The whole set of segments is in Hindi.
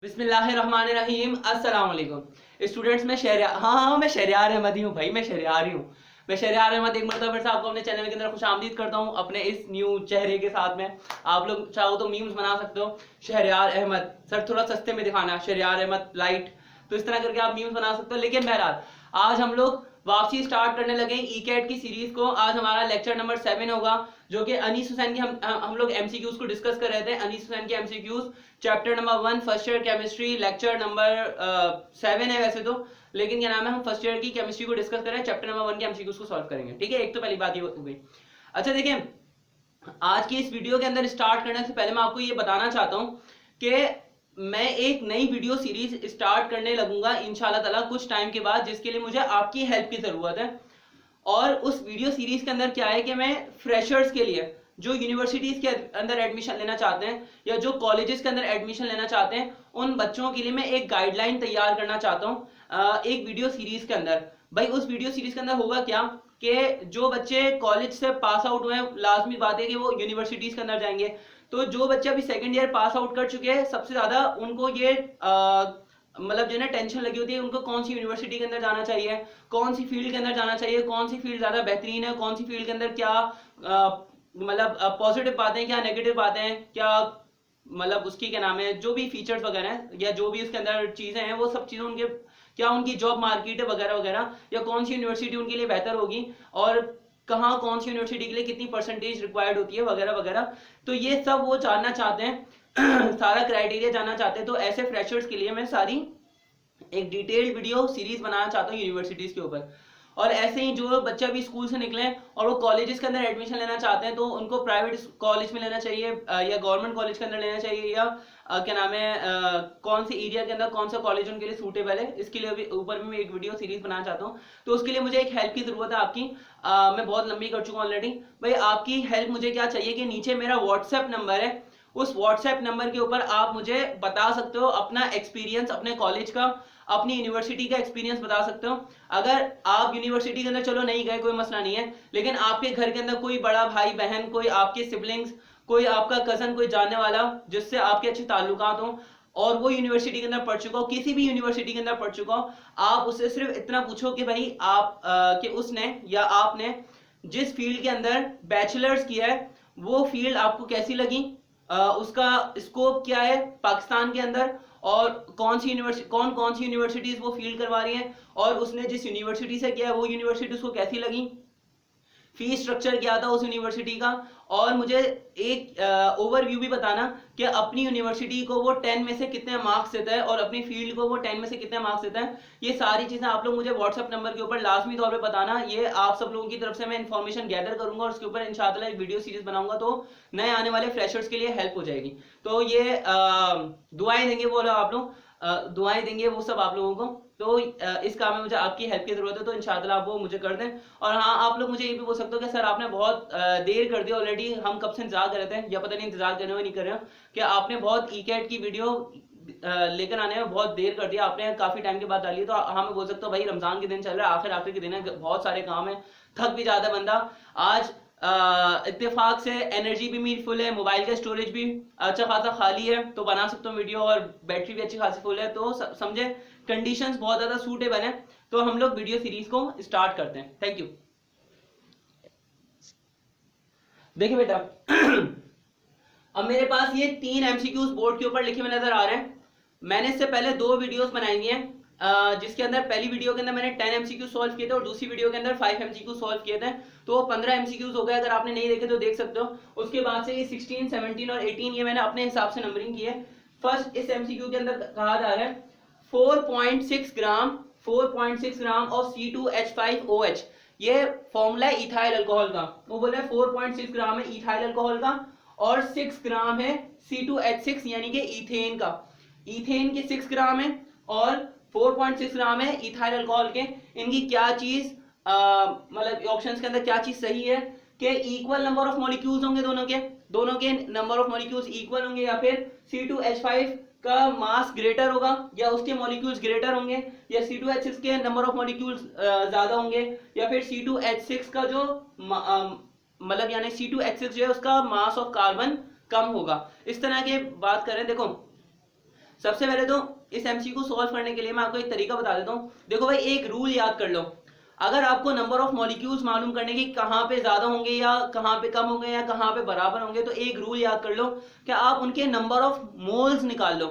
बिस्मिल्लाहिर्रहमानिर्रहीम अस्सलाम वालेकुम स्टूडेंट्स। मैं शहरियार अहमद ही हूँ भाई, मैं शहरियार ही हूँ। मैं शहरियार अहमद एक मरतबा फिर से आपको अपने चैनल के अंदर खुश आमदीद करता हूँ अपने इस न्यू चेहरे के साथ में। आप लोग चाहो तो मीम्स बना सकते हो, शहरियार अहमद सर थोड़ा सस्ते में दिखाना, शहरियार अहमद लाइट, तो इस तरह करके आप मीम्स बना सकते हो। लेकिन बहरहाल आज हम लोग वापसी स्टार्ट करने लगे ई कैट की सीरीज को। आज हमारा लेक्चर नंबर 7 होगा, जो कि अनीस हुसैन की हम लोग एमसीक्यूज को डिस्कस कर रहे थे। अनीस हुसैन के MCQs chapter number 1 first year chemistry, lecture number 7 है वैसे तो, लेकिन क्या नाम है, हम फर्स्ट ईयर की केमिस्ट्री को डिस्कस कर रहे हैं। चैप्टर नंबर 1 के एमसीक्यूज को सॉल्व करेंगे, ठीक है। एक तो पहली बात ये हो गई। अच्छा देखिए, आज की इस वीडियो के अंदर स्टार्ट करने से पहले मैं आपको ये बताना चाहता हूँ कि मैं एक नई वीडियो सीरीज स्टार्ट करने लगूंगा इंशाल्लाह ताला कुछ टाइम के बाद, जिसके लिए मुझे आपकी हेल्प की जरूरत है। और उस वीडियो सीरीज के अंदर क्या है कि मैं फ्रेशर्स के लिए, जो यूनिवर्सिटीज के अंदर एडमिशन लेना चाहते हैं या जो कॉलेजेस के अंदर एडमिशन लेना चाहते हैं, उन बच्चों के लिए मैं एक गाइडलाइन तैयार करना चाहता हूँ एक वीडियो सीरीज के अंदर। भाई उस वीडियो सीरीज के अंदर होगा क्या कि जो बच्चे कॉलेज से पास आउट हुए हैं, लाजमी बात है कि वो यूनिवर्सिटीज के अंदर जाएंगे। तो जो बच्चे अभी सेकंड ईयर पास आउट कर चुके हैं, सबसे ज्यादा उनको ये मतलब जो है ना टेंशन लगी होती है, उनको कौन सी यूनिवर्सिटी के अंदर जाना चाहिए, कौन सी फील्ड के अंदर जाना चाहिए, कौन सी फील्ड ज्यादा बेहतरीन है, कौन सी फील्ड के अंदर क्या मतलब पॉजिटिव बातें, क्या नेगेटिव बातें हैं, क्या मतलब उसकी क्या नाम है, जो भी फीचर्स वगैरह हैं या जो भी उसके अंदर चीजें हैं, वो सब चीजें उनके क्या उनकी जॉब मार्केट है वगैरह वगैरह, या कौन सी यूनिवर्सिटी उनके लिए बेहतर होगी, और कहाँ कौन सी यूनिवर्सिटी के लिए कितनी परसेंटेज रिक्वायर्ड होती है वगैरह वगैरह। तो ये सब वो जानना चाहते हैं सारा क्राइटेरिया जानना चाहते हैं। तो ऐसे फ्रेशर्स के लिए मैं सारी एक डिटेल्ड वीडियो सीरीज बनाना चाहता हूँ यूनिवर्सिटीज के ऊपर। और ऐसे ही जो बच्चे अभी स्कूल से निकले और वो कॉलेजेस के अंदर एडमिशन लेना चाहते हैं, तो उनको प्राइवेट कॉलेज में लेना चाहिए या गवर्नमेंट कॉलेज के अंदर लेना चाहिए, या क्या नाम है कौन से एरिया के अंदर कौन सा कॉलेज उनके लिए सूटेबल है, इसके लिए ऊपर भी मैं एक वीडियो सीरीज बनाना चाहता हूँ। तो उसके लिए मुझे एक हेल्प की जरूरत है आपकी। मैं बहुत लंबी कर चुका हूँ ऑलरेडी। भाई आपकी हेल्प मुझे क्या चाहिए कि नीचे मेरा व्हाट्सएप नंबर है, उस व्हाट्सएप नंबर के ऊपर आप मुझे बता सकते हो अपना एक्सपीरियंस, अपने कॉलेज का, अपनी यूनिवर्सिटी का एक्सपीरियंस बता सकते हो। अगर आप यूनिवर्सिटी के अंदर चलो नहीं गए, कोई मसला नहीं है, लेकिन आपके घर के अंदर कोई बड़ा भाई बहन, कोई आपके सिबलिंग्स, कोई आपका कजन, कोई जानने वाला जिससे आपके अच्छे ताल्लुकात हो और वो यूनिवर्सिटी के अंदर पढ़ चुका हो, किसी भी यूनिवर्सिटी के अंदर पढ़ चुका हो, आप उससे सिर्फ इतना पूछो कि भाई आप कि उसने या आपने जिस फील्ड के अंदर बैचलर्स किया है वो फील्ड आपको कैसी लगी, उसका स्कोप क्या है पाकिस्तान के अंदर, और कौन सी यूनिवर्सिटी कौन सी यूनिवर्सिटीज वो फील्ड करवा रही है, और उसने जिस यूनिवर्सिटी से किया है वो यूनिवर्सिटी उसको कैसी लगी, फीस स्ट्रक्चर क्या था उस यूनिवर्सिटी का। और मुझे एक ओवरव्यू भी बताना कि अपनी यूनिवर्सिटी को वो 10 में से कितने मार्क्स देता है और अपनी फील्ड को वो 10 में से कितने मार्क्स देता है। ये सारी चीजें आप लोग मुझे व्हाट्सएप नंबर के ऊपर लाजमी तौर पे बताना। ये आप सब लोगों की तरफ से मैं इन्फॉर्मेशन गैदर करूंगा और उसके ऊपर इंशाल्लाह एक वीडियो सीरीज बनाऊंगा, तो नए आने वाले फ्रेशर्स के लिए हेल्प हो जाएगी। तो ये दुआएं देंगे वो लोग, आप लोग दुआएं देंगे वो सब आप लोगों को। तो इस काम में मुझे आपकी हेल्प की जरूरत है, तो इंशाल्लाह आप वो मुझे कर दें। और हाँ, आप लोग मुझे ये भी बोल सकते हो कि सर आपने बहुत देर कर दी ऑलरेडी, हम कब से इंतजार कर रहे थे, या पता नहीं इंतजार कर रहे हो नहीं कर रहे हो, कि आपने बहुत ई कैट की वीडियो लेकर आने में बहुत देर कर दिया, आपने काफी टाइम के बाद डाली है। तो हाँ मैं बोल सकता हूँ भाई रमजान के दिन चल रहा है, आखिर के दिन है, बहुत सारे काम है, थक भी जाता बंदा। आज इत्तेफाक से एनर्जी भी मेरी फुल है, मोबाइल का स्टोरेज भी अच्छा खासा खाली है, तो बना सकता हूँ वीडियो, और बैटरी भी अच्छी खासी फुल है, तो समझे कंडीशंस बहुत ज्यादा सूटेबल है। तो हम लोग वीडियो सीरीज को स्टार्ट करते हैं। Thank you. देखिए बेटा अब मेरे पास ये 3 एमसीक्यूज बोर्ड के ऊपर लिखे हुए नजर आ रहे हैं। मैंने इससे पहले 2 वीडियोस बनाई हैं, जिसके अंदर पहली वीडियो के अंदर मैंने 10 एमसीक्यू सॉल्व किए थे और दूसरी वीडियो के अंदर 5 एमसीक्यू सॉल्व किए थे, तो वो 15 एमसीक्यूज हो गए। अगर आपने नहीं देखे तो देख सकते हो। उसके बाद से ये 16, 17 और 18 ये मैंने अपने हिसाब से नंबरिंग की है। फर्स्ट इस एमसीक्यू के अंदर कहा जा रहा है 4.6 ग्राम ऑफ C2H5OH, ये फॉर्मूला है इथाइल अल्कोहल का। वो बोल रहा है 4.6 ग्राम है इथाइल अल्कोहल का और 6 ग्राम है C2H6 यानी कि इथेन का। इथेन के 6 ग्राम है और 4.6 ग्राम है इथाइल अल्कोहल के। इनकी क्या चीज मतलब ऑप्शंस के अंदर क्या चीज सही है कि इक्वल नंबर ऑफ मॉलिक्यूल्स होंगे, दोनों के नंबर ऑफ मॉलिक्यूल्स इक्वल होंगे, या फिर C2H5 का मास ग्रेटर होगा या उसके मॉलिक्यूल्स ग्रेटर होंगे, या C2H6 के नंबर ऑफ मॉलिक्यूल्स ज्यादा होंगे, या फिर C2H6 का जो मतलब यानी C2H6 जो है उसका मास ऑफ कार्बन कम होगा। इस तरह के बात करें, देखो सबसे पहले तो इस एमसीक्यू को सॉल्व करने के लिए मैं आपको एक तरीका बता देता हूँ। देखो भाई, एक रूल याद कर लो। अगर आपको नंबर ऑफ मॉलिक्यूल्स मालूम करने की कहाँ पे ज्यादा होंगे या कहाँ पे कम होंगे या कहाँ पे बराबर होंगे, तो एक रूल याद कर लो कि आप उनके नंबर ऑफ मोल्स निकाल लो।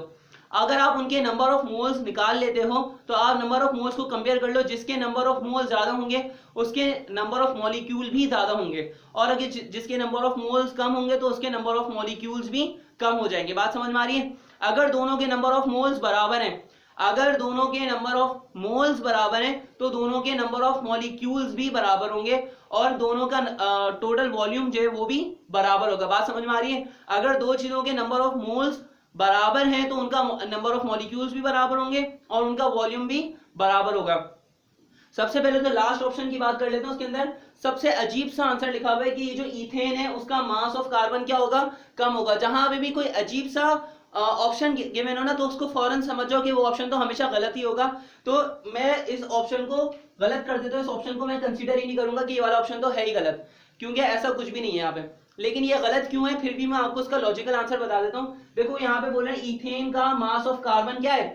अगर आप उनके नंबर ऑफ मोल्स निकाल लेते हो तो आप नंबर ऑफ मोल्स को कंपेयर कर लो, जिसके नंबर ऑफ मोल ज्यादा होंगे उसके नंबर ऑफ मॉलिक्यूल भी ज्यादा होंगे, और अगर जिसके नंबर ऑफ मोल्स कम होंगे तो उसके नंबर ऑफ मॉलिक्यूल्स भी कम हो जाएंगे। बात समझ में आ रही है? अगर दोनों के नंबर ऑफ मोल्स बराबर हैं, अगर दोनों के नंबर ऑफ मोल्स बराबर हैं तो दोनों के नंबर ऑफ मॉलिक्यूल्स भी बराबर होंगे और दोनों का टोटल वॉल्यूम जो है वो भी बराबर होगा। बात समझ में आ रही है? अगर दो चीजों के नंबर ऑफ मोल्स बराबर हैं तो उनका नंबर ऑफ मॉलिक्यूल्स भी बराबर होंगे और उनका वॉल्यूम भी बराबर होगा। सबसे पहले तो लास्ट ऑप्शन की बात कर लेते हैं। उसके अंदर सबसे अजीब सा आंसर लिखा हुआ है कि ये जो इथेन है उसका मास ऑफ कार्बन क्या होगा, कम होगा। जहां पे भी कोई अजीब सा ऑप्शन गिवन हो ना, तो उसको फौरन समझ जाओ कि वो ऑप्शन तो हमेशा गलत ही होगा। तो मैं इस ऑप्शन को गलत कर देता हूँ, इस ऑप्शन को मैं कंसीडर ही नहीं करूंगा कि ये वाला ऑप्शन तो है ही गलत, क्योंकि ऐसा कुछ भी नहीं है यहाँ पे। लेकिन ये गलत क्यों है, फिर भी मैं आपको इसका लॉजिकल आंसर बता देता हूँ। देखो यहाँ पे बोल रहे हैं इथेन का मास ऑफ कार्बन क्या है,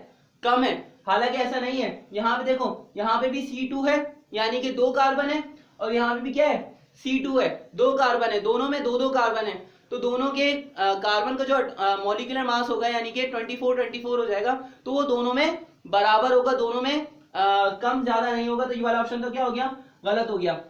कम है। हालांकि ऐसा नहीं है। यहाँ पे देखो, यहाँ पे भी C2 है, यानी कि 2 कार्बन है, और यहाँ पे भी क्या है, C2 है, 2 कार्बन है, दोनों में 2-2 कार्बन है। तो दोनों के कार्बन का जो मॉलिक्यूलर मास होगा यानी कि 24-24 हो जाएगा, तो वो दोनों में बराबर होगा, दोनों में कम ज्यादा नहीं होगा। तो ये वाला ऑप्शन तो क्या हो गया, गलत हो गया।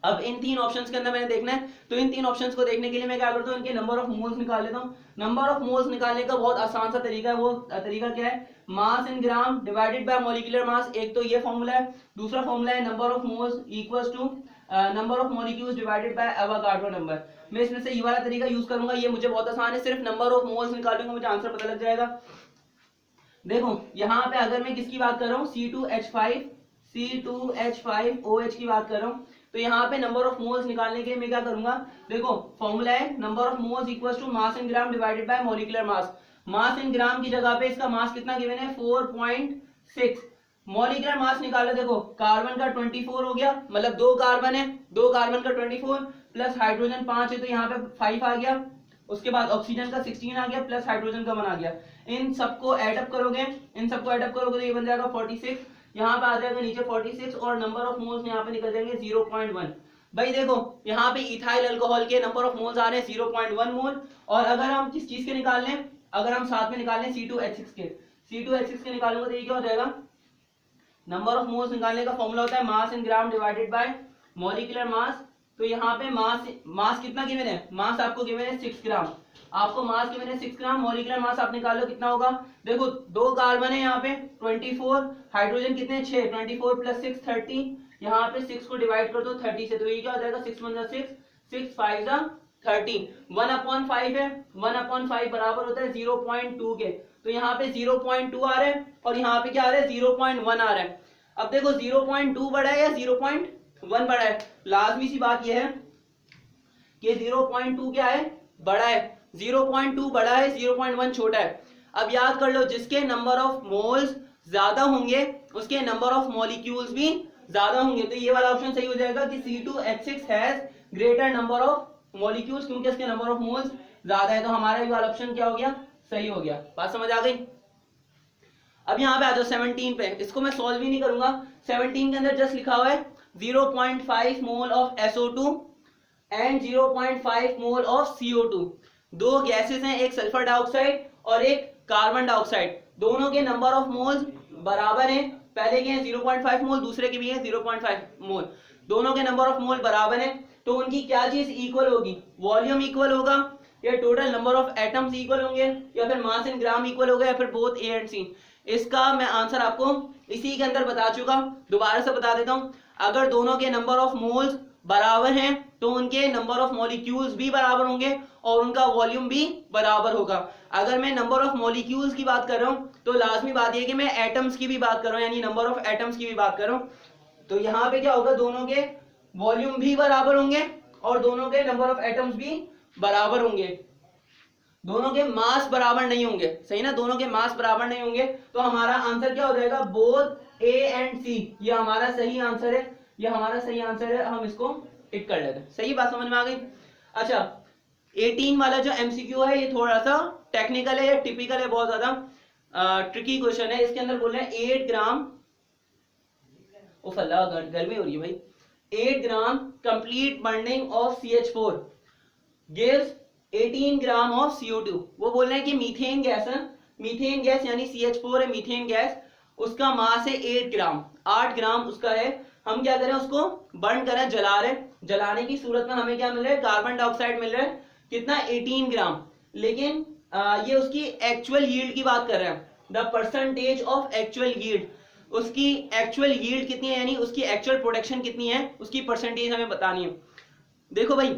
अब इन तीन ऑप्शंस के अंदर मैंने देखना है, तो इन तीन ऑप्शंस को देखने के लिए मैं क्या करता हूँ, इनके नंबर ऑफ मोल्स निकाल लेता हूँ। नंबर ऑफ मोल्स निकालने का बहुत आसान सा तरीका है। वो तरीका क्या है, mass in gram divided by molecular mass. एक तो ये फॉर्मूला है, दूसरा फॉर्मूला है number of moles equals to number of molecules divided by Avogadro number. मैं इसमें से ये वाला तरीका यूज करूंगा, ये मुझे बहुत आसान है। सिर्फ नंबर ऑफ मोल्स निकालूंगा, मुझे आंसर पता लग जाएगा। देखो यहाँ पे अगर मैं किसकी बात कर रहा हूँ, C2H5OH की बात कर रहा हूँ, तो यहाँ पे नंबर ऑफ मोल्स निकालने के लिए मैं क्या करूंगा, देखो फॉर्मूला है number of moles equals to mass in gram divided by molecular mass. Mass in gram की जगह पे इसका मास कितना गिवन है, 4.6। मॉलिक्यूलर मास निकालो, देखो कार्बन का 24 हो गया, मतलब 2 कार्बन है, 2 कार्बन का 24 प्लस हाइड्रोजन 5 है तो यहाँ पे 5 आ गया। उसके बाद ऑक्सीजन का 16 आ गया प्लस हाइड्रोजन का 1 आ गया। इन सबको ऐड करोगे तो ये बन जाएगा 46। यहाँ पे आ जाएगा नीचे 46 और नंबर ऑफ मोल्स यहाँ पे निकल जाएंगे 0.1। भाई देखो यहाँ पे इथाइल अल्कोहल के नंबर ऑफ मोल्स आ रहे हैं 0.1 मोल, और अगर हम किस चीज के निकाल लें, अगर हम साथ में निकाल लें C2H6 के निकालूंगा तो ये क्या हो जाएगा, नंबर ऑफ मोल्स निकालने का फॉर्मूला होता है mass in gram divided by molecular mass. तो यहाँ पे मास कितना गिवन है, मास आपको गिवन है 6 ग्राम, आपको मास गिवन है 6 ग्राम। मॉलिक्यूलर मास आप निकाल लो कितना होगा, देखो 2 कार्बन है यहाँ पे 24, हाइड्रोजन कितने 6, 24 प्लस 6 30, यहाँ पे 6 को डिवाइड कर दो 30 से, तो ये क्या हो जाएगा 6 1 6, 6 5 30, 1/5 है, 1/5 बराबर होता है 0.2 के। तो यहाँ पे 0.2 आ रहा है और यहाँ पे क्या आ रहा है 0.1 आ रहा है। अब देखो 0.2 बड़ा है या 0.1 बड़ा है, लाजमी सी बात यह है कि 0.2 क्या है, बड़ा है। 0.2 बड़ा है, 0.1 छोटा है। अब याद कर लो, जिसके नंबर ऑफ मोल्स ज्यादा होंगे उसके नंबर ऑफ मॉलिक्यूल्स भी ज्यादा होंगे। तो ये वाला ऑप्शन सही हो जाएगा कि C2H6 has greater number of molecules, क्योंकि इसके नंबर ऑफ मोल्स ज्यादा है। तो हमारा ये वाला ऑप्शन क्या हो गया, सही हो गया। बात समझ आ गई? अब यहाँ पे आ जाओ 17 पे, इसको मैं सॉल्व ही नहीं करूंगा। 17 के अंदर जस्ट लिखा हुआ है 0.5 mole of SO2 and 0.5 mole of CO2। दो गैसेस हैं, एक सल्फर डाइऑक्साइड और एक कार्बन डाइऑक्साइड, दोनों के नंबर ऑफ मोल्स बराबर हैं। पहले के हैं 0.5 मोल, दूसरे के भी हैं 0.5 मोल, दोनों के नंबर ऑफ मोल बराबर हैं। तो उनकी क्या चीज इक्वल होगी, वॉल्यूम इक्वल होगा, या total number of atoms equal होंगे, या फिर मास इन ग्राम इक्वल होगा, या फिर बोथ A एंड C। इसका मैं आंसर आपको इसी के अंदर बता चुका, दोबारा से बता देता हूं। अगर दोनों के नंबर ऑफ मोल्स बराबर हैं तो उनके नंबर ऑफ मॉलिक्यूल्स भी बराबर होंगे और उनका वॉल्यूम भी बराबर होगा। अगर मैं नंबर ऑफ मॉलिक्यूल्स की बात कर रहा हूं तो लाजमी बात यह कि मैं एटम्स की भी बात कर रहा हूं, यानी नंबर ऑफ एटम्स की भी बात कर रहा हूं। तो यहाँ पे क्या होगा, दोनों के वॉल्यूम भी बराबर होंगे और दोनों के नंबर ऑफ एटम्स भी बराबर होंगे, दोनों के मास बराबर नहीं होंगे। सही ना, दोनों के मास बराबर नहीं होंगे। तो हमारा आंसर क्या हो जाएगा, बोथ A एंड C। ये हमारा सही आंसर है, ये हमारा सही आंसर है। हम इसको टिक कर लेते हैं। सही बात समझ में आ गई? अच्छा 18 वाला जो MCQ है ये थोड़ा सा टेक्निकल है, ये टिपिकल है बहुत ज्यादा। ट्रिकी क्वेश्चन है। इसके अंदर बोल रहे हैं 8 ग्राम, अल्लाह गर्मी हो रही है भाई। 8 gram complete burning of CH4 gives 18 gram of CO2। वो बोल रहे हैं कि मीथेन गैस है, मीथेन गैस यानी CH4 है मीथेन गैस, उसका मास है 8 ग्राम, 8 ग्राम उसका है। हम क्या करें, उसको बर्न करें, जला रहे, जलाने की सूरत में हमें क्या मिल रहा है, कार्बन डाइऑक्साइड मिल रहा है, कितना 18 ग्राम। लेकिन ये उसकी एक्चुअल यील्ड की बात कर रहे हैं, the percentage of actual yield, उसकी एक्चुअल यील्ड कितनी है, यानी उसकी एक्चुअल प्रोडक्शन कितनी है, उसकी परसेंटेज हमें बतानी है। देखो भाई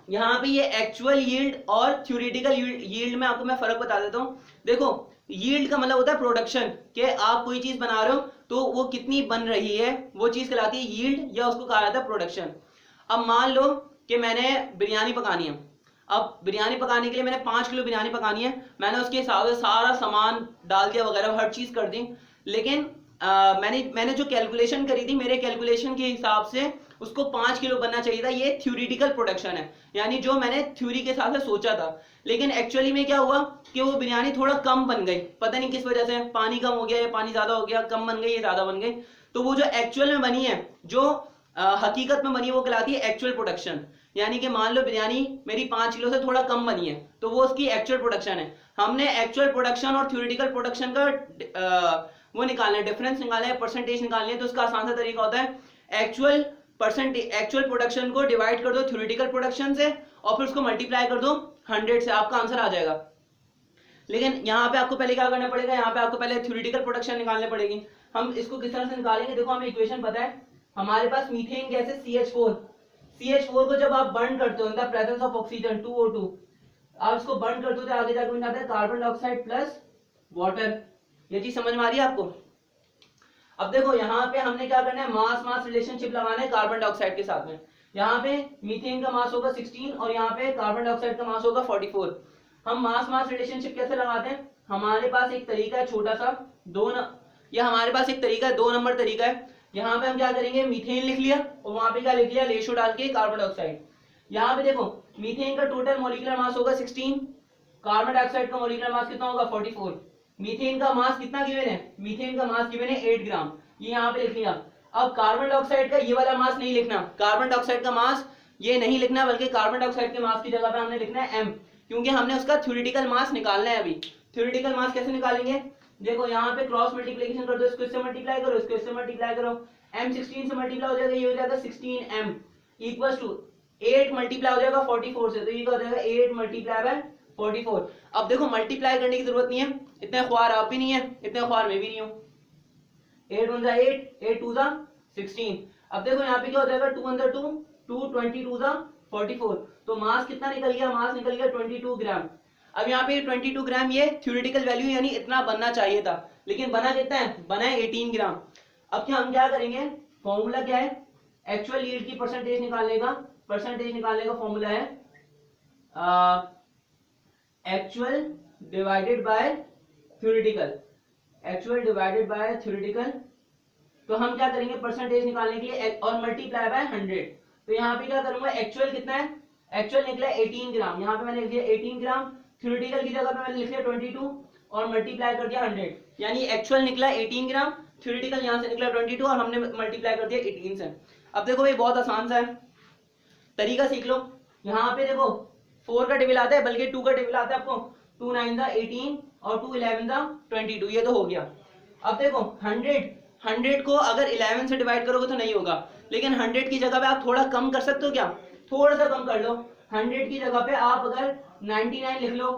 यहाँ पे ये एक्चुअल यील्ड और थ्योरेटिकल यील्ड में आपको मैं फर्क बता देता हूँ। देखो यील्ड का मतलब होता है प्रोडक्शन, कि आप कोई चीज बना रहे हो तो वो कितनी बन रही है, वो चीज कहलाती है यील्ड, या उसको कहा जाता है प्रोडक्शन। अब मान लो कि मैंने बिरयानी पकानी है, अब बिरयानी पकाने के लिए मैंने 5 किलो बिरयानी पकानी है, मैंने उसके हिसाब से सारा सामान डाल दिया वगैरह, हर चीज कर दी, लेकिन मैंने जो कैलकुलेशन करी थी, मेरे कैलकुलेशन के हिसाब से उसको 5 किलो बनना चाहिए था। ये थ्योरेटिकल प्रोडक्शन है, यानी जो मैंने थ्योरी के हिसाब से सोचा था। लेकिन एक्चुअली में क्या हुआ कि वो बिरयानी थोड़ा कम बन गई, पता नहीं किस वजह से, पानी कम हो गया या पानी ज्यादा हो गया, कम बन गई या ज्यादा बन गई। तो वो जो एक्चुअल में बनी है, जो हकीकत में बनी है, वो कहलाती है एक्चुअल प्रोडक्शन। यानी कि मान लो बिरयानी मेरी 5 किलो से थोड़ा कम बनी है, तो वो उसकी एक्चुअल प्रोडक्शन है। हमने एक्चुअल प्रोडक्शन और थ्योरेटिकल प्रोडक्शन का वो निकालना है, डिफरेंस निकालना है, परसेंटेज निकालनी है। तो उसका आसान सा तरीका होता है एक्चुअल परसेंटेज, एक्चुअल प्रोडक्शन को डिवाइड कर दो थ्योरेटिकल प्रोडक्शन से और फिर उसको मल्टीप्लाई कर दो 100 से, आपका आंसर आ जाएगा। लेकिन यहाँ पे आपको पहले क्या करना पड़ेगा, यहाँ पे आपको पहले थ्योरेटिकल प्रोडक्शन निकालनी पड़ेगी। हम इसको किस तरह से निकालेंगे, देखो हमें इक्वेशन पता है, हमारे पास मीथेन गैस है CH4, CH4 को जब आप बर्न करते हो in the presence of oxygen 2O2, आप इसको बर्न करते हो तो आगे जाकर आता है कार्बन डाइऑक्साइड प्लस वाटर। ये चीज समझ में आ रही है आपको। अब देखो यहाँ पे हमने क्या करना है, मास मास रिलेशनशिप लगाना है कार्बन डाइऑक्साइड के साथ में। यहाँ पे मीथेन का मास होगा 16 और यहाँ पे कार्बन डाइऑक्साइड का मास होगा 44। हम मास मास रिलेशनशिप कैसे लगाते हैं, हमारे पास एक तरीका है छोटा सा, या हमारे पास एक तरीका है 2 नंबर तरीका है। यहाँ पे हम क्या करेंगे, मीथेन लिख लिया और वहां पे क्या लिख लिया, रेशो डाल के कार्बन डाइऑक्साइड। यहाँ पे देखो मीथेन का टोटल मॉलिक्यूलर मास होगा 16, कार्बन डाइऑक्साइड का मॉलिक्यूलर मास कितना होगा 44। मीथेन का मास कितना गिवन है, मीथेन का मास गिवन है 8 ग्राम, ये यहाँ पे लिख लिया। अब कार्बन डाइऑक्साइड का ये वाला मास नहीं लिखना, कार्बन डाइऑक्साइड का मास ये नहीं लिखना, बल्कि कार्बन डाइऑक्साइड के मास की जगह पे हमने लिखना है m, क्योंकि हमने उसका थ्योरेटिकल मास निकालना है। अभी थ्योरेटिकल मास कैसे निकालेंगे, देखो यहाँ पे क्रॉस मल्टीप्लिकेशन कर दो, इसको इससे मल्टीप्लाई करो, इसको इससे मल्टीप्लाई करो, m 16 से मल्टीप्लाई हो जाएगा, ये हो जाएगा 16m इक्वल टू 8 मल्टीप्लाई हो जाएगा 44 से, तो ये क्या हो जाएगा 8 मल्टीप्लाई बाय 44। अब देखो मल्टीप्लाई करने की जरूरत नहीं है, इतने ख्वार आप भी नहीं है, इतने ख्वार मैं भी नहीं हूं। 8 1 8, 8 2 16। अब देखो यहाँ पे क्या हो जाएगा 2 1 2, 2 22 44, तो मास कितना निकल गया, मास निकल गया 22 ग्राम। अब यहाँ पे 22 ग्राम ये थ्योरेटिकल वैल्यू, यानी इतना बनना चाहिए था, लेकिन बना कितना है, बना है 18 ग्राम। अब क्या हम क्या करेंगे, फॉर्मूला क्या है, एक्चुअल यील्ड की परसेंटेज निकालने का, फॉर्मूला है actual divided by theoretical, actual divided by theoretical. तो हम क्या करेंगे परसेंटेज निकालने के लिए और मल्टीप्लाई बाय 100। तो यहाँ पे क्या करूंगा, एक्चुअल कितना है, एक्चुअल निकला 18 ग्राम, यहाँ पे मैंने लिख दिया 18 ग्राम, थ्योरेटिकल की जगह पे मैंने लिख दिया 22 और मल्टीप्लाई कर दिया 100, यानी एक्चुअल निकला 18 ग्राम, थ्योरेटिकल यहाँ से निकला 22 और हमने मल्टीप्लाई कर दिया 18 से। अब देखो भाई बहुत आसान सा है, तरीका सीख लो। यहाँ पे देखो 4 का टेबल आता है, बल्कि 2 का टेबल आता है आपको, 2 9 18 और 2 11 22, ये तो हो गया। अब देखो 100 को अगर 11 से डिवाइड करोगे तो नहीं होगा, लेकिन 100 की जगह पे आप थोड़ा कम कर सकते हो क्या, थोड़ा सा कम कर लो, 100 की जगह पे आप अगर 99 लिख लो,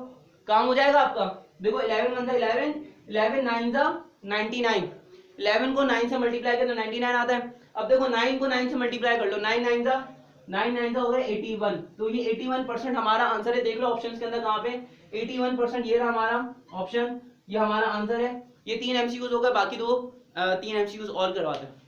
काम हो जाएगा आपका। देखो 11 1 11, 11 9 99, 11 को 9 से मल्टीप्लाई करो 99 आता है। अब देखो 9 को 9 से मल्टीप्लाई कर लो, 9 9 हो गए 81, तो ये 81% हमारा आंसर है। देख लो ऑप्शंस के अंदर कहाँ पे 81%, ये रहा हमारा ऑप्शन, ये हमारा आंसर है। ये 3 MCQs हो गए, बाकी 3 MCQs और करवाते हैं।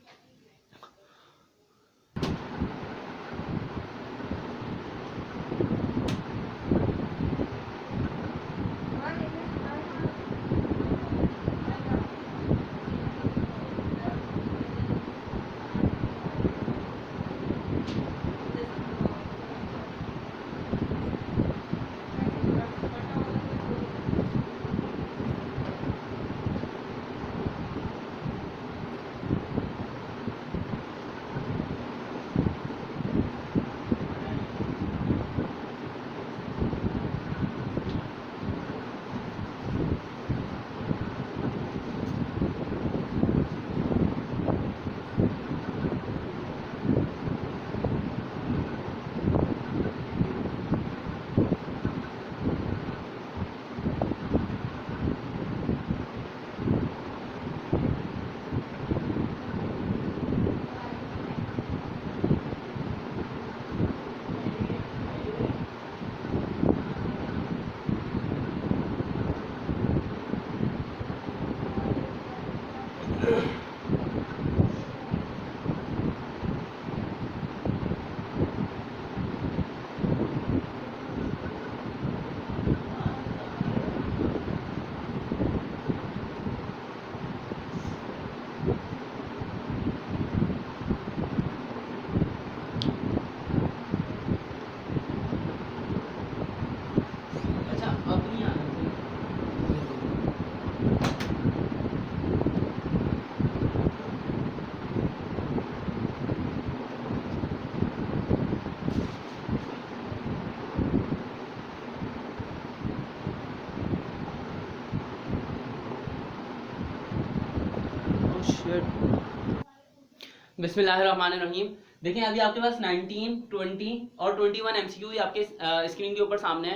बिस्मिल्लाहिर्रहमानिर्रहीम। देखिए अभी आपके पास 19, 20 और 21 एमसीक्यू आपके स्क्रीन के ऊपर सामने है।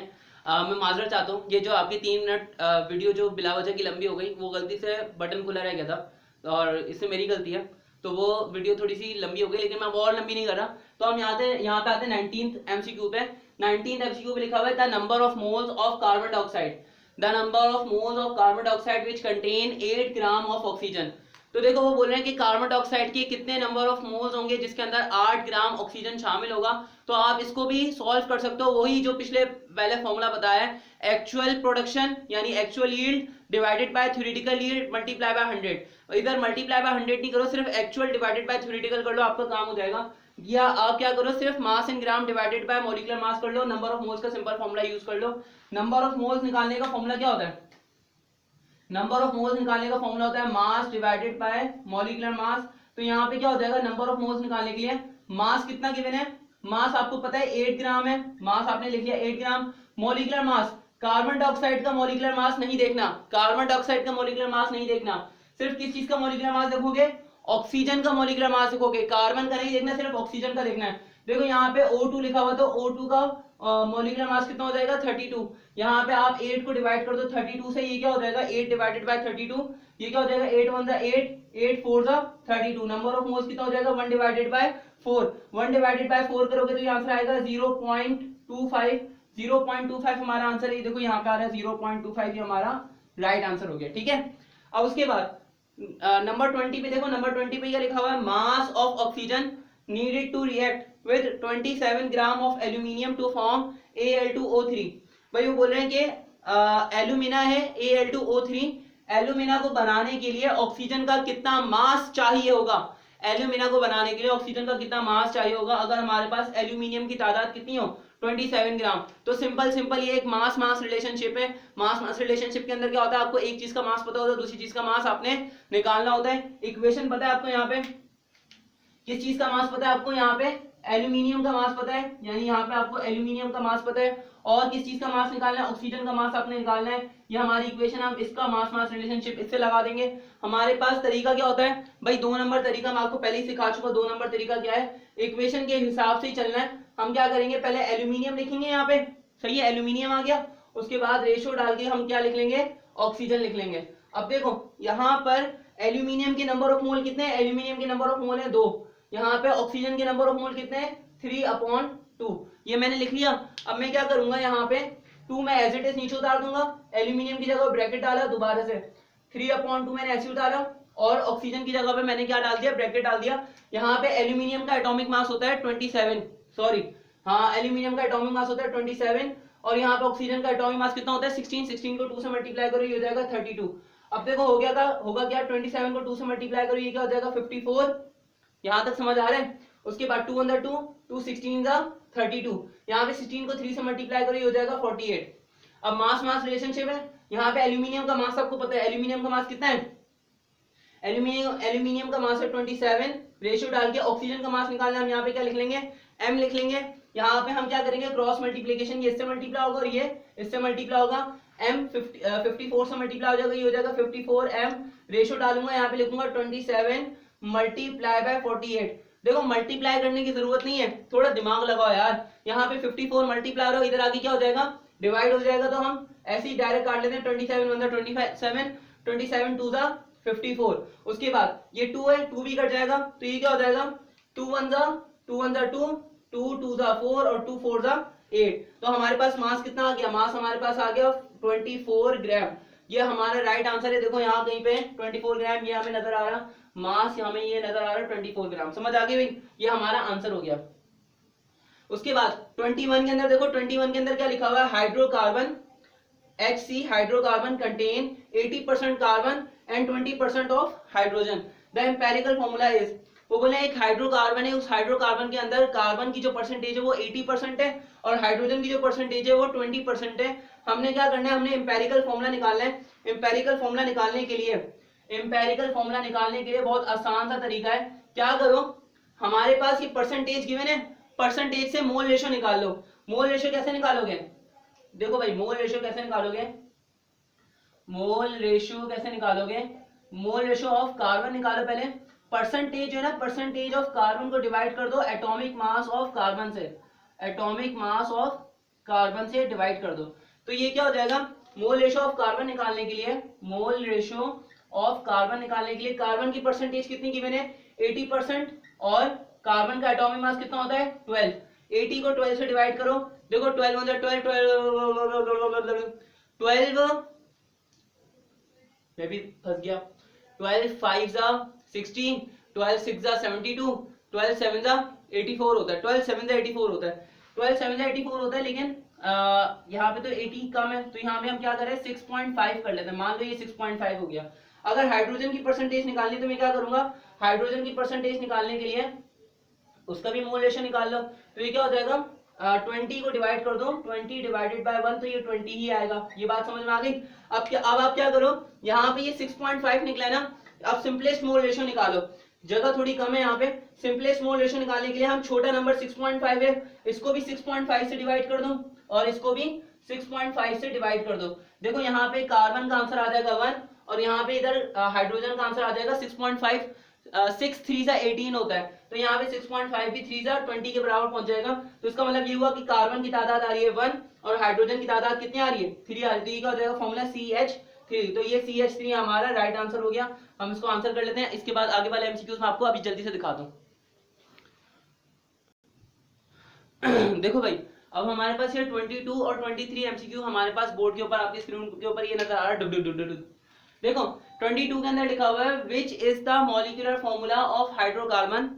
मैं माजरत चाहता हूँ, ये जो आपकी 3 मिनट वीडियो जो बिला वजह की लंबी हो गई, वो गलती से बटन खुला रह गया था और इससे मेरी गलती है, तो वो वीडियो थोड़ी सी लंबी हो गई, लेकिन मैं वो और लंबी नहीं कर रहा। तो हम यहाँ पे आते हैं 19th एमसीक्यू पे। 19th एमसीक्यू पे लिखा हुआ है the number of moles of carbon dioxide, the number of moles of carbon dioxide which contain 8 gram of oxygen. तो देखो वो बोल रहे हैं कि कार्बन डाइऑक्साइड के कितने नंबर ऑफ मोल्स होंगे जिसके अंदर 8 ग्राम ऑक्सीजन शामिल होगा। तो आप इसको भी सॉल्व कर सकते हो, वही जो पिछले पहले फॉर्मूला बताया है, एक्चुअल प्रोडक्शन यानी actual yield divided by theoretical yield multiply by 100। इधर मल्टीप्लाई बाय 100 नहीं करो, सिर्फ एक्चुअल डिवाइडेड बाय थ्योरेटिकल कर लो, आपका काम हो जाएगा। या आप क्या करो, सिर्फ mass in gram divided by molecular mass कर लो, नंबर ऑफ मोल्स का सिंपल फॉर्मूला यूज कर लो। नंबर ऑफ मोल्स निकालने का फॉर्मूला क्या होता है? नंबर ऑफ मोल्स निकालने का फॉर्मूला होता है mass divided by molecular mass. तो यहाँ पे क्या हो जाएगा, नंबर ऑफ मोल्स निकालने के लिए मास कितना गिवन है, मास आपको पता है 8 ग्राम है, मास आपने लिख लिया 8 ग्राम। मॉलिक्यूलर मास, कार्बन डाइऑक्साइड का मॉलिक्यूलर मास नहीं देखना, कार्बन डाइऑक्साइड का मॉलिक्यूलर मास नहीं देखना, सिर्फ किस चीज का मॉलिक्यूलर मास देखोगे, ऑक्सीजन का मॉलिक्यूलर मास देखोगे, कार्बन का नहीं देखना, सिर्फ ऑक्सीजन का देखना है। देखो यहाँ पे O2 लिखा हुआ, तो O2 का मॉलिक्यूलर मास कितना हो जाएगा 32। यहाँ पे आप 8 को डिवाइड कर दो 32 से, ये क्या हो जाएगा 8 डिवाइडेड बाय 32, ये क्या हो जाएगा 8 1 8, 8 4 32। नंबर ऑफ मोल्स कितना हो जाएगा 1 डिवाइडेड बाय 4, 1 डिवाइडेड बाय 4 करोगे तो ये आंसर आएगा 0.25। 0.25 हमारा आंसर है, देखो यहाँ पे आ रहा है 0.25, ये हमारा राइट आंसर हो गया। ठीक है, अब उसके बाद नंबर 20 पे देखो, नंबर 20 पे क्या लिखा हुआ है, mass of oxygen needed to react with 27 gram of aluminium to form Al2O3। भाई वो बोल रहे हैं कि एल्यूमिना है Al2O3, एल्यूमिना को बनाने के लिए ऑक्सीजन का कितना मास चाहिए होगा, एल्यूमिना को बनाने के लिए ऑक्सीजन का कितना मास चाहिए होगा अगर हमारे पास एल्यूमिनियम की तादाद कितनी हो 27 ग्राम। तो सिंपल ये एक मास मास रिलेशनशिप है। मास मास रिलेशनशिप के अंदर क्या होता है, आपको एक चीज का मास पता होता है, दूसरी चीज का मास आपने निकालना होता है। इक्वेशन पता है आपको, यहाँ पे किस चीज का मास पता है आपको, यहाँ पे एल्यूमिनियम का मास पता है, यानी यहाँ पे आपको एल्यूमिनियम का मास पता है। और किस चीज का मास निकालना है, ऑक्सीजन का मास आपने निकालना है। ये हमारी इक्वेशन, हम इसका मास मास रिलेशनशिप इससे लगा देंगे। हमारे पास तरीका क्या होता है भाई, 2 नंबर तरीका मैं आपको पहले ही सिखा चुका। 2 नंबर तरीका क्या है, इक्वेशन के हिसाब से ही चलना है। हम क्या करेंगे, पहले एल्यूमिनियम लिखेंगे यहाँ पे, सही है, एल्यूमिनियम आ गया, उसके बाद रेशो डाल के हम क्या लिख लेंगे, ऑक्सीजन लिख लेंगे। अब देखो यहाँ पर एल्यूमिनियम के नंबर ऑफ मोल कितने हैं, एल्यूमिनियम के नंबर ऑफ मोल है 2, यहाँ पे ऑक्सीजन के नंबर ऑफ मोल कितने हैं 3/2, ये मैंने लिख लिया। अब मैं क्या करूंगा, यहाँ पे 2 मैं एज इट इज नीचे उतार दूंगा, एल्यूमिनियम की जगह ब्रैकेट डाला, दोबारा से 3/2 मैंने ऐसे उतारा, और ऑक्सीजन की जगह पे मैंने क्या डाल दिया, ब्रैकेट डाल दिया। यहाँ पे एल्यूमिनियम का एटॉमिक मास होता है 27, सॉरी हाँ, एल्यूमिनियम का एटॉमिक मास होता है 27, और यहाँ पे ऑक्सीजन का एटॉमिक मास कितना होता है 16, 16 को 2 से मल्टीप्लाई करो, ये हो जाएगा 32। अब देखो हो गया था, होगा क्या, 27 को 2 से मल्टीप्लाई करो, ये क्या हो जाएगा 54। यहां तक समझ आ रहा है। उसके बाद 2 1 2, 2 16 32, यहाँ पे 16 को 3 से मल्टीप्लाई करो, ये हो जाएगा 48। अब मास मास रिलेशनशिप है, यहाँ पे एल्यूमिनियम का मास आपको पता है, एल्यूमिनियम का मास कितना है, एल्यूमिनियम का मास है 27, रेशियो डाल के ऑक्सीजन का मास निकालना है। हम यहाँ पे क्या लिख लेंगे, m लिख लेंगे। यहाँ पे हम क्या करेंगे, क्रॉस मल्टीप्लिकेशन, ये इससे मल्टीप्लाई होगा और ये इससे मल्टीप्लाई होगा, m 54 से मल्टीप्लाई हो जाएगा, ये हो जाएगा 54m, रेशियो डालूंगा, यहाँ पे लिखूंगा 27 मल्टीप्लाई बाय 48। देखो मल्टीप्लाई करने की जरूरत नहीं है, थोड़ा दिमाग लगाओ यार। यहाँ पे 54 मल्टीप्लाई हो, इधर आगे क्या हो जाएगा, डिवाइड हो जाएगा, तो हम ऐसे ही डायरेक्ट काट लेते हैं, 27 1 27, 27 2 54। उसके बाद ये 2 है, 2 भी कट जाएगा, तो ये क्या हो जाएगा 2 1 2, 2 2 4 और 2 4 8। तो हमारे पास मास कितना आ गया, मास हमारे पास आ गया 24 ग्राम। ये हमारा राइट आंसर है। देखो यहाँ कहीं पे 24 ग्राम ये हमें नजर आ रहा, मास हमें ये नजर आ रहा है 24 ग्राम। समझ आ गई भाई, ये हमारा आंसर हो गया। उसके बाद 21 के अंदर देखो, 21 के अंदर क्या लिखा हुआ है, hydrocarbon HC hydrocarbon contain 80% carbon and 20% of hydrogen. The empirical formula is, वो बोले एक हाइड्रोकार्बन है, उस हाइड्रोकार्बन के अंदर कार्बन की जो परसेंटेज है वो 80% है और हाइड्रोजन की जो परसेंटेज है वो 20% है। हमने क्या करना है, हमने एम्पेरिकल फॉर्मूला निकालना है। एम्पेरिकल फॉर्मूला निकालने के लिए, एम्पेरिकल फॉर्मूला निकालने के लिए बहुत आसान सा तरीका है। क्या करो, हमारे पास ये परसेंटेज गिवन है, परसेंटेज से मोल रेशो निकाल लो। मोल रेशो कैसे निकालोगे, देखो भाई मोल रेशियो कैसे निकालोगे, मोल रेशियो कैसे निकालोगे, मोल रेशो ऑफ कार्बन निकालो पहले। परसेंटेज है ना, परसेंटेज ऑफ कार्बन को डिवाइड कर दो एटॉमिक मास ऑफ कार्बन से, एटॉमिक मास ऑफ कार्बन से डिवाइड कर दो। तो ये क्या हो जाएगा, मोल रेशो ऑफ कार्बन निकालने के लिए, मोल रेशो ऑफ कार्बन निकालने के लिए कार्बन की परसेंटेज कितनी गिवन है 80%, और कार्बन का एटॉमिक मास कितना होता है 12। 80 को 12 से डिवाइड करो, देखो 12 12 12 मैं भी फंस गया। 12 5 जा 16, 12 6 जा 72, 12 7 जा 84 होता है, 12 7 जा 84 होता है, 12 7 जा 84 होता है। लेकिन यहाँ पे तो 80 कम है, तो यहाँ पे हम क्या करें 6.5 कर लेते हैं। मान लो ये 6.5 हो गया। अगर हाइड्रोजन की परसेंटेज निकालनी तो मैं क्या करूंगा, हाइड्रोजन की परसेंटेज निकालने के लिए उसका भी मोल रेशो निकाल लो। तो ये क्या हो जाएगा 20 को डिवाइड कर दो, 20 डिवाइडेड बाय 1, तो ये 20 ही आएगा। ये बात समझ में आ गई। अब आप क्या करो, यहाँ पे ये 6.5 निकला है ना, अब सिंपलेस्ट मोल रेशो निकालो। जगह थोड़ी कम है यहाँ पे, सिंपलेस्ट मोल रेशो निकालने के लिए हम छोटा नंबर 6.5 है, इसको भी 6.5 से डिवाइड कर दो और इसको भी 6.5 से डिवाइड कर दो। देखो यहाँ पे कार्बन का आंसर आ जाएगा 1 और यहाँ पे इधर हाइड्रोजन का आंसर आ जाएगा 6.5। 6 3 सा 18 होता है, तो यहाँ पे 6.5 भी 3 सा 20 के बराबर पहुंच जाएगा। तो इसका मतलब ये हुआ कि कार्बन की तादाद आ रही है 1 और हाइड्रोजन की तादाद कितनी आ रही है 3 आ रही है। तो ये क्या हो जाएगा फॉर्मूला CH3। तो ये CH3 हमारा राइट आंसर हो गया। हम इसको आंसर कर लेते हैं। इसके बाद आगे वाले एमसीक्यूज में आपको अभी जल्दी से दिखाता हूँ। देखो भाई, अब हमारे पास ये 22 और 23 एमसीक्यू हमारे पास बोर्ड के ऊपर आपकी स्क्रीन के ऊपर ये नजर आ रहा है। देखो 22 के अंदर लिखा हुआ है which is the molecular formula of hydrocarbon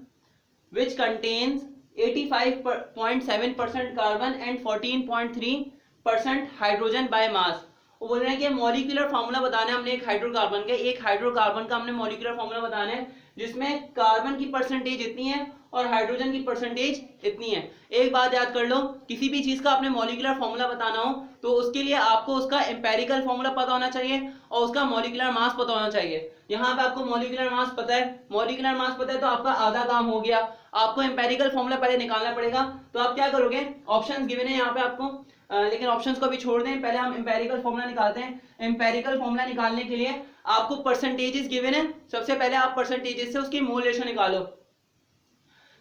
which contains 85.7% carbon and 14.3% hydrogen by mass. वो बोल रहे हैं कि मॉलिक्यूलर फॉर्मूला बताना है हमने एक हाइड्रोकार्बन का हमने मॉलिक्यूलर फॉर्मूला बताना है जिसमें कार्बन की परसेंटेज इतनी है और हाइड्रोजन की परसेंटेज इतनी है। एक बात याद कर लो, किसी भी चीज का आपने मॉलिक्यूलर फॉर्मूला बताना हो तो उसके लिए आपको उसका एम्पेरिकल फॉर्मूला पता होना चाहिए और उसका मॉलिक्यूलर मास पता होना चाहिए। यहाँ पे आपको मॉलिक्यूलर मास पता है, मॉलिक्यूलर मास पता है तो आपका आधा काम हो गया। आपको एम्पेरिकल फॉर्मूला पहले निकालना पड़ेगा। तो आप क्या करोगे, ऑप्शंस गिवन है यहाँ पे आपको, लेकिन ऑप्शंस को भी छोड़ दें, पहले हम एम्पेरिकल फॉर्मूला निकालते हैं। एम्पेरिकल फॉर्मूला निकालने के लिए आपको परसेंटेजेस गिवन है, सबसे पहले आप परसेंटेजेस से उसकी मोल रेशो निकालो।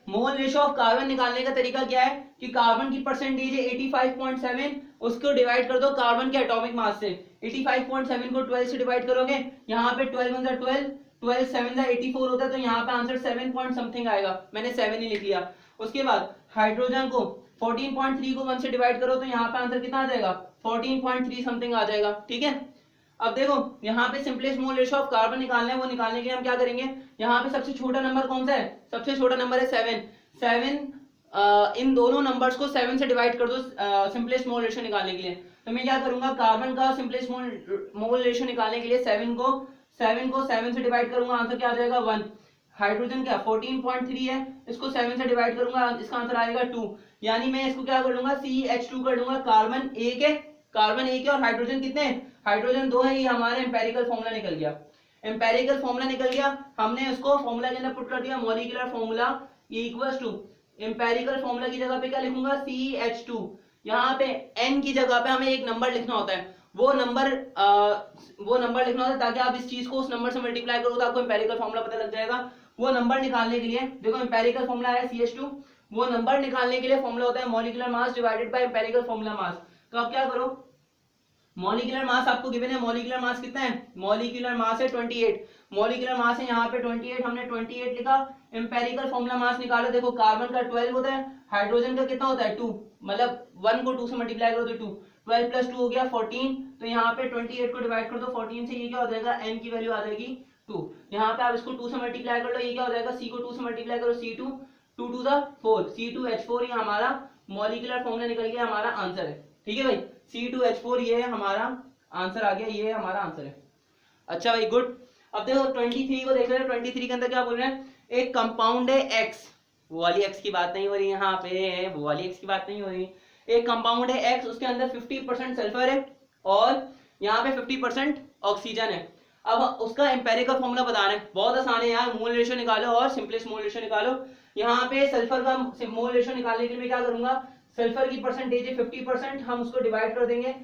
मोल रेशो ऑफ कार्बन निकालने का तरीका क्या है कि कार्बन की परसेंटेज है 85.7, उसको डिवाइड कर दो कार्बन के एटॉमिक मास से। 85.7 को 12 से डिवाइड करोगे, यहाँ पे 12 1 12, 12 7 84 होता है, तो यहाँ पे आंसर 7 पॉइंट समथिंग आएगा। मैंने 7 ही लिख लिया। उसके बाद हाइड्रोजन को 14.3 को 1 से डिवाइड करो तो यहाँ पे आंसर कितना आ जाएगा 14.3 समथिंग आ जाएगा। ठीक है, अब देखो यहाँ पे simplest mole ratio of carbon निकालना है, वो निकालने के लिए हम क्या करेंगे, यहाँ पे सबसे छोटा नंबर कौन सा है, सबसे छोटा नंबर है 7। 7 इन दोनों नंबर्स को 7 से डिवाइड कर दो सिंपलेस्ट मोल रेशो निकालने के लिए। तो मैं क्या करूंगा, कार्बन का सिंपलेस्ट मोल रेशो निकालने के लिए 7 को 7 से डिवाइड करूंगा, आंसर क्या आ जाएगा 1। हाइड्रोजन क्या 14.3 है, इसको 7 से डिवाइड करूंगा, इसका आंसर आएगा 2। यानी मैं इसको क्या कर लूंगा CH2 कर लूंगा। कार्बन एक है, और हाइड्रोजन कितने हैं, हाइड्रोजन 2 है। ये हमारा एम्पेरिकल फॉर्मूला निकल गया। एम्पेरिकल फॉर्मूला निकल गया, हमने उसको फॉर्मूला के अंदर पुट कर दिया। Molecular formula equals to empirical formula की जगह पे क्या लिखूंगा CH2। यहाँ पे n की जगह पे हमें एक नंबर लिखना होता है, वो नंबर लिखना होता है ताकि आप इस चीज को उस नंबर से मल्टीप्लाई करो तो आपको एम्पेरिकल फॉर्मूला पता लग जाएगा। वो नंबर निकालने के लिए देखो एम्पेरिकल फॉर्मूला है CH2, वो नंबर निकालने के लिए फॉर्मूला होता है molecular mass divided by empirical formula mass. तो आप क्या करो, मॉलिक्यूलर मास आपको गिवन है, मॉलिक्यूलर मास कितना है, मॉलिक्यूलर मास है 28। मॉलिक्यूलर मास है यहाँ पे 28, हमने 28 लिखा। एम्पेरिकल फॉर्मूला मास निकालो, देखो कार्बन का 12 होता है, हाइड्रोजन का कितना होता है 2, मतलब 1 को 2 से मल्टीप्लाई करो तो 2, 12 प्लस 2 हो गया 14। तो यहाँ पे 28 को डिवाइड कर दो 14 से, ये क्या हो जाएगा n की वैल्यू आ जाएगी 2। यहाँ पे आप इसको 2 से मल्टीप्लाई कर लो, ये क्या हो जाएगा c को 2 से मल्टीप्लाई करो C2, 2 2 4, C2H4 ये हमारा मॉलिक्यूलर फॉर्मूला निकल गया, हमारा आंसर है। ठीक है भाई, C2H4 ये हमारा आंसर आ गया, ये हमारा आंसर है। अच्छा भाई गुड। अब देखो 23 को देख रहे हैं, 23 के अंदर क्या बोल रहे हैं, एक कंपाउंड है X, वो वाली X की बात नहीं हो रही यहाँ पे, वो वाली X की बात नहीं हो रही। एक कंपाउंड है X, उसके अंदर 50% सल्फर है और यहाँ पे 50% ऑक्सीजन है। अब उसका एम्पेरिकल फॉर्मूला बताना है, बहुत आसान है यार, मोल रेशो निकालो और सिंपलेस्ट मोल रेशो निकालो। यहाँ पे सल्फर का मोल रेशो निकालने के लिए मैं क्या करूंगा, सल्फर की परसेंटेज है 50%, हम उसको डिवाइड कर देंगे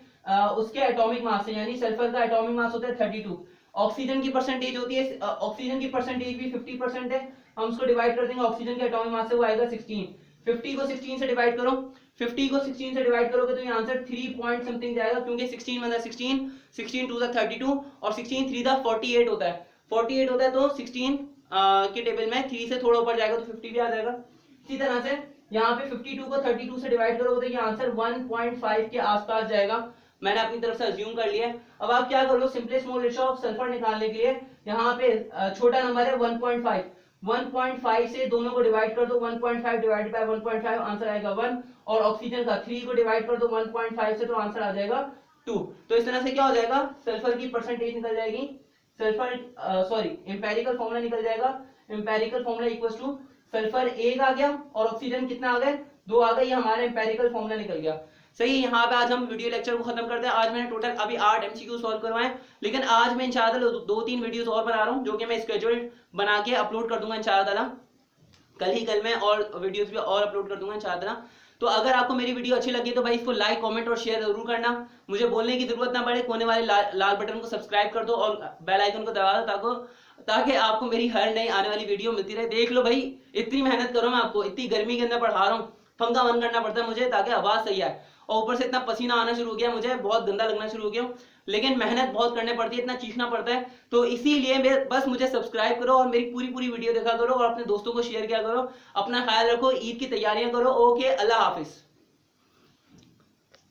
उसके एटॉमिक मास से, यानी सल्फर का एटॉमिक मास होता है 32 ऑक्सीजन की परसेंटेज होती है, ऑक्सीजन की परसेंटेज भी 50% है, हम उसको डिवाइड कर देंगे, ऑक्सीजन के एटॉमिक मास से वो आएगा 16। 50 को 16 से डिवाइड करो, 50 को 16 से डिवाइड करोगे तो ये आंसर 3 पॉइंट समथिंग जाएगा, क्योंकि 16 वन 16, 16 टू 32 और 16 3 48 होता है, 48 होता है, तो 16 के टेबल में 3 से थोड़ा ऊपर जाएगा तो 50 भी आ जाएगा। इसी तरह से यहाँ पे 52 को 32 से डिवाइड करोगे तो ये आंसर 1.5 के आसपास जाएगा, मैंने अपनी तरफ से अज्यूम कर लिया है। अब आप क्या कर लो, simplest mole ratio of sulphur निकालने के लिए यहाँ पे छोटा नंबर है 1.5, 1.5 से दोनों को डिवाइड कर दो, 1.5 डिवाइड बाय 1.5 आंसर आएगा 1, और ऑक्सीजन का 3 को डिवाइड कर दो 1.5 से तो आंसर आ जाएगा 2। तो इस तरह से क्या हो जाएगा, सल्फर की परसेंटेज निकल जाएगी, सल्फर सॉरी एम्पेरिकल फॉर्मूला निकल जाएगा, empirical formula equals two sulphur 1 आ गया और ऑक्सीजन कितना आ गए, 2 आ गए, ये हमारा एम्पेरिकल फॉर्मूला निकल गया। सही, यहाँ पे आज हम वीडियो लेक्चर को खत्म करते हैं। आज मैंने टोटल अभी 8 MCQ सॉल्व करवाए, लेकिन आज मैं इंशाल्लाह 2-3 वीडियोस और बना रहा हूँ, जो कि मैं स्केड्यूल बना के अपलोड कर दूंगा इंशाल्लाह, कल मैं और वीडियोस भी और अपलोड कर दूंगा इंशाल्लाह। तो अगर आपको मेरी वीडियो अच्छी लगी तो भाई इसको लाइक, कमेंट और शेयर जरूर करना, मुझे बोलने की जरूरत ना पड़े, कोने वाले लाल बटन को सब्सक्राइब कर दो और बेल आइकन को दबा दो, ताकि आपको मेरी हर नई आने वाली वीडियो मिलती रहे। देख लो भाई, इतनी मेहनत करो, मैं आपको इतनी गर्मी के अंदर पढ़ा रहा हूँ, पंखा बंद करना पड़ता है मुझे ताकि आवाज सही आए, और ऊपर से इतना पसीना आना शुरू हो गया, मुझे बहुत गंदा लगना शुरू हो गया, लेकिन मेहनत बहुत करनी पड़ती है, इतना चीखना पड़ता है, तो इसीलिए बस मुझे सब्सक्राइब करो और मेरी पूरी वीडियो देखा करो और अपने दोस्तों को शेयर किया करो। अपना ख्याल रखो, ईद की तैयारियां करो। ओके, अल्लाह हाफिज।